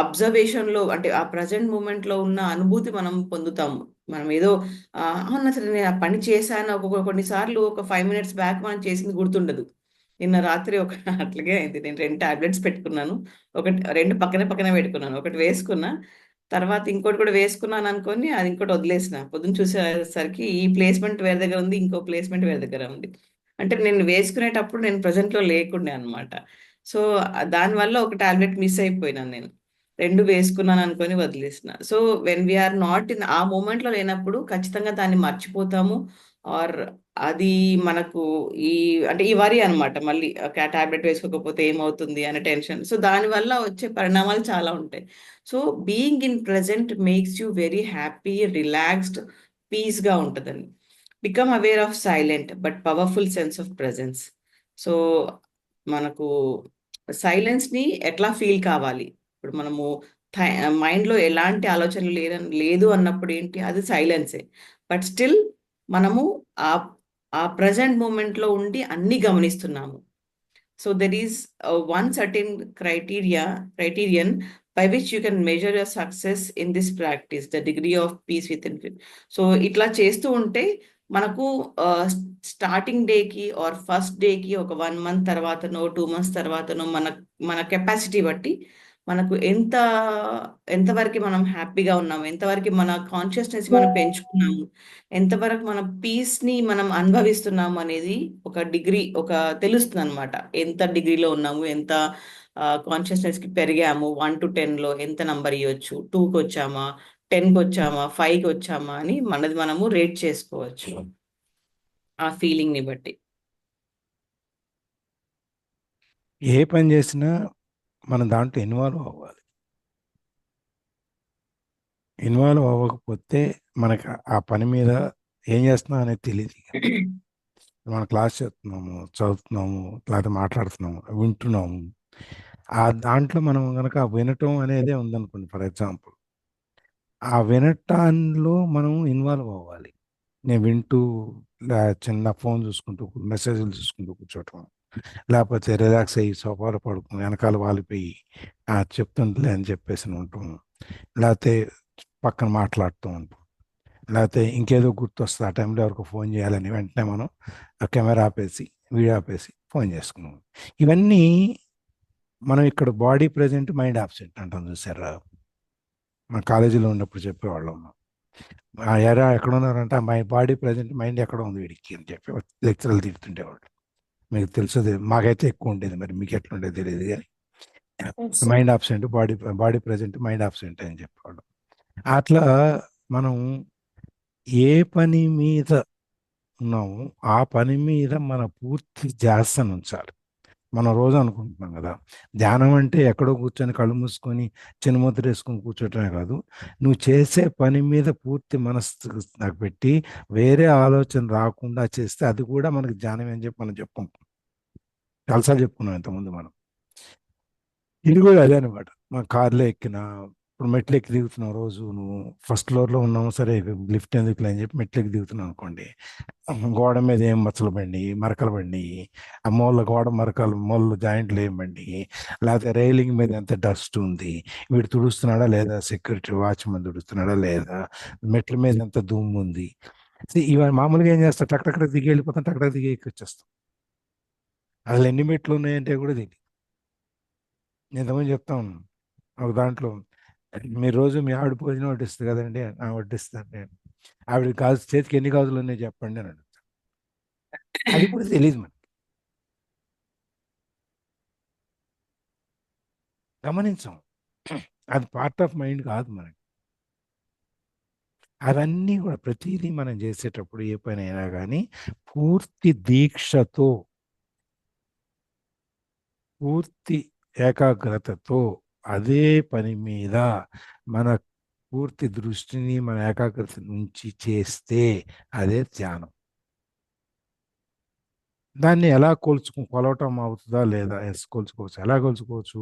Speaker 1: అబ్జర్వేషన్లో అంటే ఆ ప్రజెంట్ మూమెంట్లో ఉన్న అనుభూతి మనం పొందుతాము. మనం ఏదో అవును అసలు నేను ఆ పని చేశాను, కొన్నిసార్లు ఒక 5 minutes బ్యాక్ మనం చేసింది గుర్తుండదు. నిన్న రాత్రి ఒక అట్లాగే అయింది. నేను 2 టాబ్లెట్స్ పెట్టుకున్నాను, ఒకటి 2 పక్కనే పెట్టుకున్నాను, ఒకటి వేసుకున్నా, తర్వాత ఇంకోటి కూడా వేసుకున్నాను అనుకొని అది ఇంకోటి వదిలేసిన. పొద్దున్న చూసేసరికి ఈ ప్లేస్మెంట్ వేరే దగ్గర ఉంది, ఇంకో ప్లేస్మెంట్ వేరే దగ్గర ఉంది. అంటే నేను వేసుకునేటప్పుడు నేను ప్రజెంట్లో లేకుండే అనమాట. సో దానివల్ల ఒక టాబ్లెట్ మిస్ అయిపోయినాను నేను, 2 వేసుకున్నాను అనుకొని వదిలేసిన. So when we are not in a మూమెంట్లో లేనప్పుడు ఖచ్చితంగా దాన్ని మర్చిపోతాము. ఆర్ అది మనకు ఈ అంటే ఈ వరి అనమాట, మళ్ళీ టాబ్లెట్ వేసుకోకపోతే ఏమవుతుంది అనే టెన్షన్. సో దానివల్ల వచ్చే పరిణామాలు చాలా ఉంటాయి. So being in present makes you very happy, relaxed, పీస్గా ఉంటుందండి. Become aware of silent but powerful sense of presence. So మనకు సైలెన్స్ని ఎట్లా ఫీల్ కావాలి, ఇప్పుడు మనము మైండ్లో ఎలాంటి ఆలోచనలు లేదు అన్నప్పుడు ఏంటి, అది సైలెన్సే. బట్ స్టిల్ మనము ఆ ఆ ప్రజెంట్ మూమెంట్లో ఉండి అన్ని గమనిస్తున్నాము. So there is one certain criterion by which you can measure your success in this practice, the degree of peace within it. So ఇట్లా చేస్తూ ఉంటే మనకు స్టార్టింగ్ డేకి ఆర్ ఫస్ట్ డేకి ఒక 1 month తర్వాతనో 2 months తర్వాతనో మన కెపాసిటీ బట్టి మనకు ఎంతవరకు మనం హ్యాపీగా ఉన్నాము, ఎంతవరకు మన కాన్షియస్నెస్ మనం పెంచుకున్నాము, ఎంతవరకు మన పీస్ని మనం అనుభవిస్తున్నాము అనేది ఒక డిగ్రీ తెలుస్తుంది అనమాట. ఎంత డిగ్రీలో ఉన్నాము, ఎంత కాన్షియస్నెస్కి పెరిగాము, 1 to 10లో ఎంత నంబర్ ఇవ్వచ్చు, 2కి వచ్చామా, 10కి వచ్చామా, 5కి వచ్చామా అని మనము రేట్ చేసుకోవచ్చు ఆ ఫీలింగ్ని బట్టి.
Speaker 3: ఏ పని చేసినా మనం దాంట్లో ఇన్వాల్వ్ అవ్వాలి. ఇన్వాల్వ్ అవ్వకపోతే మనకు ఆ పని మీద ఏం చేస్తున్నాం అనేది తెలియదు. మనం క్లాస్ చేస్తున్నాము, చదువుతున్నాము, లేకపోతే మాట్లాడుతున్నాము, వింటున్నాము, ఆ దాంట్లో మనం కనుక వినటం అనేదే ఉందనుకోండి, ఫర్ ఎగ్జాంపుల్ ఆ వినటాల్లో మనం ఇన్వాల్వ్ అవ్వాలి. నేను వింటూ చిన్న ఫోన్ చూసుకుంటూ మెసేజ్లు చూసుకుంటూ కూర్చోవటం, లేకపోతే రిలాక్స్ అయ్యి సోఫాలో పడుకుని వెనకాల వాలిపోయి చెప్తుందిలే అని చెప్పేసి ఉంటాం, లేకపోతే పక్కన మాట్లాడుతూ ఉంటాం, లేకపోతే ఇంకేదో గుర్తొస్తుంది ఆ టైంలో ఎవరికి ఫోన్ చేయాలని వెంటనే మనం ఆ కెమెరా ఆపేసి వీడియో ఆపేసి ఫోన్ చేసుకున్నాం. ఇవన్నీ మనం ఇక్కడ బాడీ ప్రెజెంట్ మైండ్ ఆబ్సెంట్ అంటాం చూసారా. మన కాలేజీలో ఉన్నప్పుడు చెప్పేవాళ్ళం, ఎరా ఎక్కడ ఉన్నారంటే మై బాడీ ప్రజెంట్ మైండ్ ఎక్కడ ఉంది వీడికి అని చెప్పి లెక్చరర్లు తిడుతుండేవాళ్ళు. మీకు తెలుసది, మాకైతే ఎక్కువ ఉండేది, మరి మీకు ఎట్లా ఉండేది తెలియదు కానీ
Speaker 2: Yes, sir.
Speaker 3: Mind absent body body present mind absent అని చెప్పేవాళ్ళు. అట్లా మనం ఏ పని మీద ఉన్నామో ఆ పని మీద మన పూర్తి ధ్యాసను ఉంచాలి. మనం రోజు అనుకుంటున్నాం కదా, ధ్యానం అంటే ఎక్కడో కూర్చొని కళ్ళు మూసుకొని చిన్నముద్ర వేసుకొని కూర్చోటమే కాదు, నువ్వు చేసే పని మీద పూర్తి మనసు నాకు పెట్టి వేరే ఆలోచన రాకుండా చేస్తే అది కూడా మనకి ధ్యానం అని చెప్పి మనం చెప్పుకుంటాం. చాలాసార్లు చెప్పుకున్నాం ఇంతకుముందు మనం. ఇది కూడా అదే అనమాట. మా కార్లో ఎక్కిన, ఇప్పుడు మెట్లు ఎక్కి దిగుతున్నావు రోజు, నువ్వు ఫస్ట్ ఫ్లోర్లో ఉన్నావు సరే, లిఫ్ట్ ఎందుకులే అని చెప్పి మెట్లు ఎక్కి దిగుతున్నావు అనుకోండి, గోడ మీద ఏం మచ్చలు పడి మరకలు పడి, ఆ మూల గోడ మరకలు మూల జాయింట్లు ఏం పడి, లేకపోతే రైలింగ్ మీద ఎంత డస్ట్ ఉంది, వీడు తుడుస్తున్నాడా లేదా, సెక్యూరిటీ వాచ్మెన్ తుడుస్తున్నాడా లేదా, మెట్ల మీద ఎంత దుమ్ము ఉంది. ఇవన్నీ మామూలుగా ఏం చేస్తా, టక్ టక్ దిగి వెళ్ళిపోతాం, టక్ టక్ దిగి ఎక్కి వచ్చేస్తాం. అసలు ఎన్ని మెట్లు ఉన్నాయంటే కూడా తెలియదు. నేను ఎంతమంది చెప్తా ఉన్నాను ఒక దాంట్లో, మీరు రోజు మీ ఆవిడ భోజనం వడ్డిస్తుంది కదండి, వడ్డిస్తాను నేను, ఆవిడ చేతికి ఎన్ని గాజులు ఉన్నాయి చెప్పండి అని అడుగుతాను. అది కూడా తెలియదు మనకి. గమనించాం, అది పార్ట్ ఆఫ్ మైండ్ కాదు మనకి. అవన్నీ కూడా ప్రతిదీ మనం చేసేటప్పుడు ఏ పని అయినా కానీ పూర్తి దీక్షతో, పూర్తి ఏకాగ్రతతో అదే పని మీద మన పూర్తి దృష్టిని మన ఏకాగ్రత నుంచి చేస్తే అదే ధ్యానం. దాన్ని ఎలా కొలవటం అవుతుందా లేదా, కొలుచుకోవచ్చు. ఎలా కొలుచుకోవచ్చు,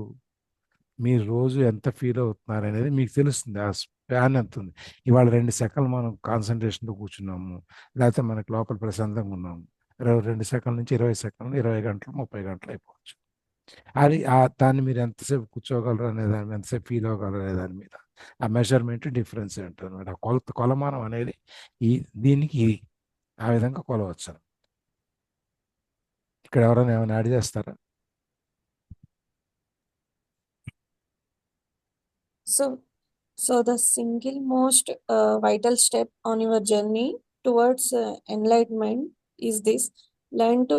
Speaker 3: మీరు రోజు ఎంత ఫీల్ అవుతున్నారు అనేది మీకు తెలుస్తుంది. ఆ స్పాన్ ఎంత ఉంది, ఇవాళ 2 సెకండ్లు మనం కాన్సన్ట్రేషన్తో కూర్చున్నాము, లేకపోతే మనకి లోపల ప్రశాంతంగా ఉన్నాము, 2 సెకండ్ల నుంచి 20 సెకండ్లు, 20 గంటలు, 30 గంటలు అయిపోవచ్చు. అది దాన్ని మీరు ఎంతసేపు కూర్చోగలరు అనే దాని మీద, ఎంతసేపు ఫీల్ అవ్వగలరు అనే దాని మీద ఆ మెజర్మెంట్ డిఫరెన్స్ ఉంటుంది అనమాట. ఆ కొలమానం అనేది దీనికి ఇది ఆ విధంగా కొలవచ్చు. ఇక్కడ ఎవరైనా ఏమైనా యాడ్ చేస్తారా?
Speaker 2: So the single most vital step on your journey towards enlightenment is this: learn to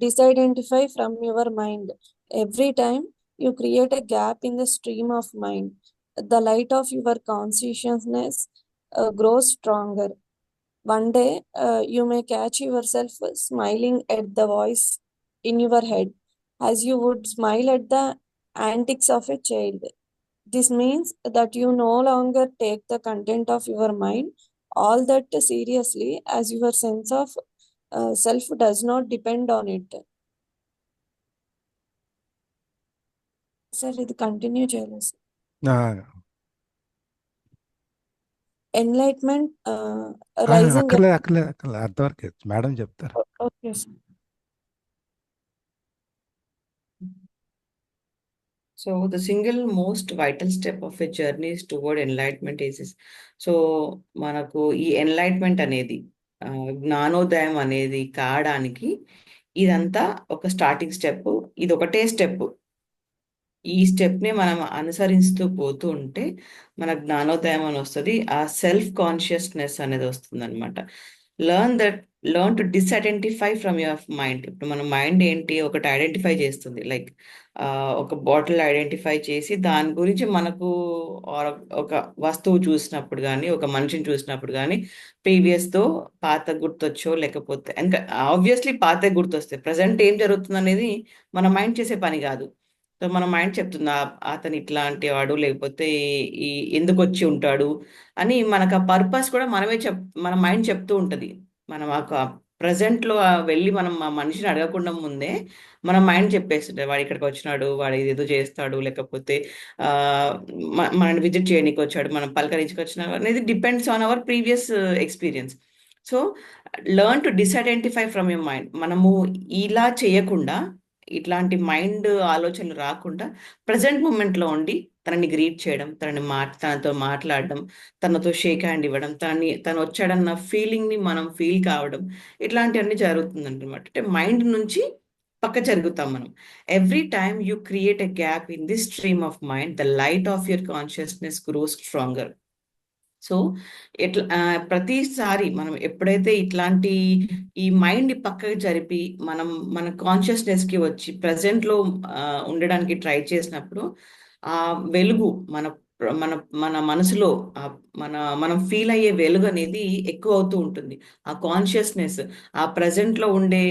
Speaker 2: disidentify from your mind. Every time you create a gap in the stream of mind, the light of your consciousness grows stronger. One day, you may catch yourself smiling at the voice in your head as you would smile at the antics of a child. This means that you no longer take the content of your mind all that seriously, as your sense of self does not depend on it. Sir, ఇది continue చేయాలి sir. Enlightenment rising.
Speaker 3: అక్కర్లేదు అక్కర్లేదు అక్కర్లేదు, అంతవరకు madam చెప్తారు.
Speaker 2: Okay sir.
Speaker 1: So the single most vital step of a journey is toward enlightenment is this. So మనకు ఈ enlightenment అనేది జ్ఞానోదయం అనేది కావడానికి ఇదంతా ఒక స్టార్టింగ్ స్టెప్. ఇది ఒకటే స్టెప్. ఈ స్టెప్ని మనం అనుసరిస్తూ పోతూ ఉంటే మన జ్ఞానోదయం అని వస్తుంది. ఆ సెల్ఫ్ కాన్షియస్నెస్ అనేది వస్తుంది అనమాట. Learn to disidentify from your mind. ఇప్పుడు మన మైండ్ ఏంటి, ఒకటి ఐడెంటిఫై చేస్తుంది. లైక్ ఒక బాటిల్ ఐడెంటిఫై చేసి దాని గురించి మనకు ఒక వస్తువు చూసినప్పుడు కానీ, ఒక మనిషిని చూసినప్పుడు కానీ ప్రీవియస్తో పాత గుర్తొచ్చో, లేకపోతే ఇంకా ఆబ్వియస్లీ పాత గుర్తొస్తాయి. ప్రజెంట్ ఏం జరుగుతుంది అనేది మన మైండ్ చేసే పని కాదు. సో మన మైండ్ చెప్తుంది అతను ఇట్లాంటి వాడు, లేకపోతే ఈ ఎందుకు వచ్చి ఉంటాడు అని. మనకు ఆ పర్పస్ కూడా మన మైండ్ చెప్తూ ఉంటుంది. మనం ఆ ప్రజెంట్లో వెళ్ళి మనం ఆ మనిషిని అడగకుండా ముందే మన మైండ్ చెప్పేస్తుంటే వాడు ఇక్కడికి వచ్చినాడు, వాడు ఇదేదో చేస్తాడు, లేకపోతే ఆ, మనల్ని విజిట్ చేయడానికి వచ్చాడు, మనం పలకరించుకు వచ్చినాడు అనేది depends on our previous experience. So learn to disidentify from your mind. మనము ఇలా చేయకుండా, ఇట్లాంటి మైండ్ ఆలోచనలు రాకుండా ప్రజెంట్ మూమెంట్లో ఉండి తనని గ్రీట్ చేయడం, తనతో మాట్లాడడం, తనతో షేక్ హ్యాండ్ ఇవ్వడం, తను వచ్చాడన్న ఫీలింగ్ని మనం ఫీల్ కావడం, ఇట్లాంటివన్నీ జరుగుతుంది అనమాట. అంటే మైండ్ నుంచి పక్క జరుగుతాం మనం. Every time you create a gap in this stream of mind, the light of your consciousness gross stronger. So ప్రతిసారి మనం ఎప్పుడైతే ఇట్లాంటి ఈ మైండ్ పక్కకి జరిపి మన కాన్షియస్నెస్కి వచ్చి ప్రజెంట్లో ఉండడానికి ట్రై చేసినప్పుడు ఆ వెలుగు మన మన మన మనసులో మనం ఫీల్ అయ్యే వెలుగు అనేది ఎక్కువ అవుతూ ఉంటుంది. ఆ కాన్షియస్నెస్, ఆ ప్రజెంట్లో ఉండే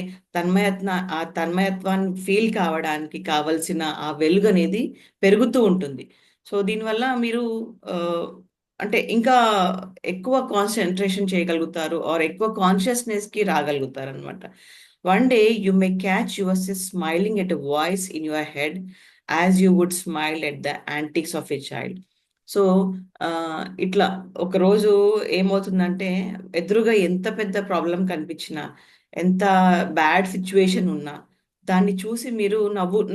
Speaker 1: తన్మయత్వాన్ని ఫీల్ కావడానికి కావలసిన ఆ వెలుగు అనేది పెరుగుతూ ఉంటుంది. సో దీనివల్ల మీరు ఆ, అంటే ఇంకా ఎక్కువ కాన్సన్ట్రేషన్ చేయగలుగుతారు, ఆర్ ఎక్కువ కాన్షియస్నెస్కి రాగలుగుతారు అనమాట. One day you may catch yourself smiling at a voice in your head as you would smile at the antics of a child. So ఇట్లా ఒకరోజు ఏమవుతుందంటే, ఎదురుగా ఎంత పెద్ద ప్రాబ్లం కనిపించినా, ఎంత బ్యాడ్ సిచ్యువేషన్ ఉన్నా, దాన్ని చూసి మీరు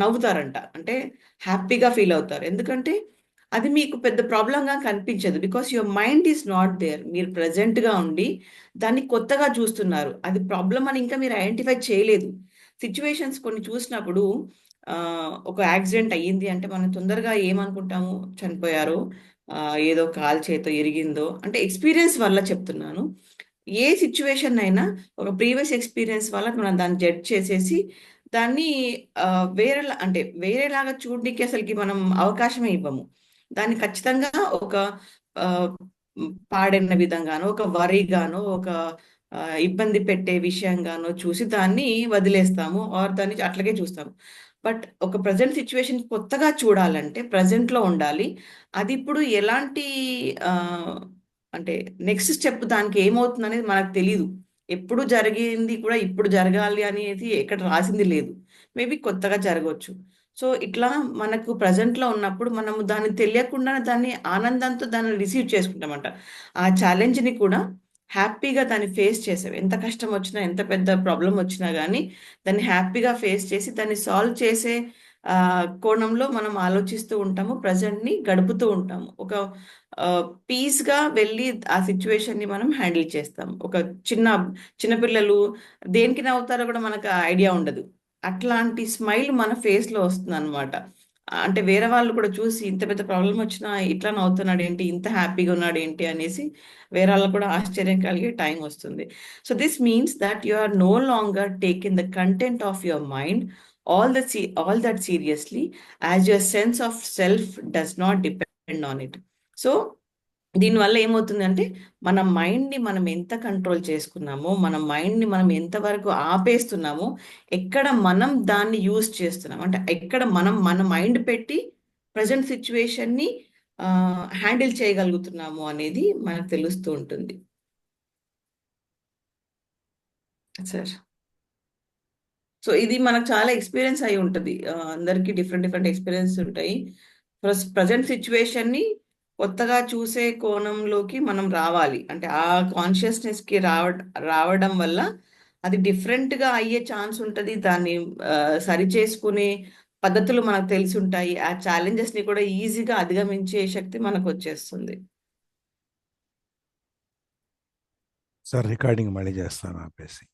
Speaker 1: నవ్వుతారంట. అంటే హ్యాపీగా ఫీల్ అవుతారు. ఎందుకంటే అది మీకు పెద్ద ప్రాబ్లంగా కనిపించదు. Because your mind is not there. మీరు ప్రజెంట్గా ఉండి దాన్ని కొత్తగా చూస్తున్నారు. అది ప్రాబ్లం అని ఇంకా మీరు ఐడెంటిఫై చేయలేదు. సిచ్యువేషన్స్ కొన్ని చూసినప్పుడు ఒక యాక్సిడెంట్ అయ్యింది అంటే మనం తొందరగా ఏమనుకుంటాము, చనిపోయారు, ఏదో కాలు చేతో ఇరిగిందో, అంటే ఎక్స్పీరియన్స్ వల్ల చెప్తున్నాను. ఏ సిచ్యువేషన్ అయినా ఒక ప్రీవియస్ ఎక్స్పీరియన్స్ వల్ల మనం దాన్ని జడ్జ్ చేసేసి దాన్ని వేరేలాగా చూడడానికి అసలుకి మనం అవకాశమే ఇవ్వము. దాన్ని ఖచ్చితంగా ఒక ఆ, పాడిన విధంగానో, ఒక వరిగానో, ఒక ఇబ్బంది పెట్టే విషయంగానో చూసి దాన్ని వదిలేస్తాము, ఆర్ దాన్ని అట్లాగే చూస్తాము. బట్ ఒక ప్రజెంట్ సిచ్యువేషన్ కొత్తగా చూడాలంటే ప్రజెంట్లో ఉండాలి. అది ఇప్పుడు ఎలాంటి ఆ, అంటే నెక్స్ట్ స్టెప్ దానికి ఏమవుతుంది అనేది మనకు తెలియదు. ఎప్పుడు జరిగింది కూడా ఇప్పుడు జరగాలి అనేది ఎక్కడ రాసింది లేదు. మేబీ కొత్తగా జరగవచ్చు. సో ఇట్లా మనకు ప్రజెంట్లో ఉన్నప్పుడు మనము దాన్ని తెలియకుండా దాన్ని ఆనందంతో దాన్ని రిసీవ్ చేసుకుంటామంట. ఆ ఛాలెంజ్ని కూడా హ్యాపీగా దాన్ని ఫేస్ చేసాం. ఎంత కష్టం వచ్చినా, ఎంత పెద్ద ప్రాబ్లం వచ్చినా కానీ దాన్ని హ్యాపీగా ఫేస్ చేసి దాన్ని సాల్వ్ చేసే కోణంలో మనం ఆలోచిస్తూ ఉంటాము, ప్రజెంట్ని గడుపుతూ ఉంటాము. ఒక పీస్గా వెళ్ళి ఆ సిచ్యువేషన్ని మనం హ్యాండిల్ చేస్తాం. ఒక చిన్నపిల్లలు దేనికి నవ్వుతారో కూడా మనకు ఐడియా ఉండదు. అట్లాంటి స్మైల్ మన ఫేస్లో వస్తుంది అనమాట. అంటే వేరే వాళ్ళు కూడా చూసి ఇంత పెద్ద ప్రాబ్లం వచ్చినా ఇట్లా నవ్వుతున్నాడు ఏంటి, ఇంత హ్యాపీగా ఉన్నాడు ఏంటి అనేసి వేరే వాళ్ళకు కూడా ఆశ్చర్యం కలిగే టైం వస్తుంది. So this means that you are no longer taking the content of your mind all that seriously, as your sense of self does not depend on it. So దీనివల్ల ఏమవుతుందంటే మన మైండ్ని మనం ఎంత కంట్రోల్ చేసుకున్నామో, మన మైండ్ని మనం ఎంతవరకు ఆపేస్తున్నామో, ఎక్కడ మనం దాన్ని యూజ్ చేస్తున్నాం అంటే ఎక్కడ మన మైండ్ పెట్టి ప్రజెంట్ సిచ్యువేషన్ని హ్యాండిల్ చేయగలుగుతున్నాము అనేది మనకు తెలుస్తూ ఉంటుంది సార్. సో ఇది మనకు చాలా ఎక్స్పీరియన్స్ అయి ఉంటుంది. అందరికీ డిఫరెంట్ ఎక్స్పీరియన్స్ ఉంటాయి. ప్రజెంట్ సిచ్యువేషన్ని కొత్తగా చూసే కోణంలోకి మనం రావాలి. అంటే ఆ కాన్షియస్నెస్కి రావడం వల్ల అది డిఫరెంట్గా అయ్యే ఛాన్స్ ఉంటుంది. దాన్ని సరి చేసుకునే పద్ధతులు మనకు తెలిసి ఉంటాయి. ఆ ఛాలెంజెస్ని కూడా ఈజీగా అధిగమించే శక్తి మనకు వచ్చేస్తుంది.
Speaker 3: సార్ రికార్డింగ్ మళ్ళీ చేస్తాను ఆపేసి.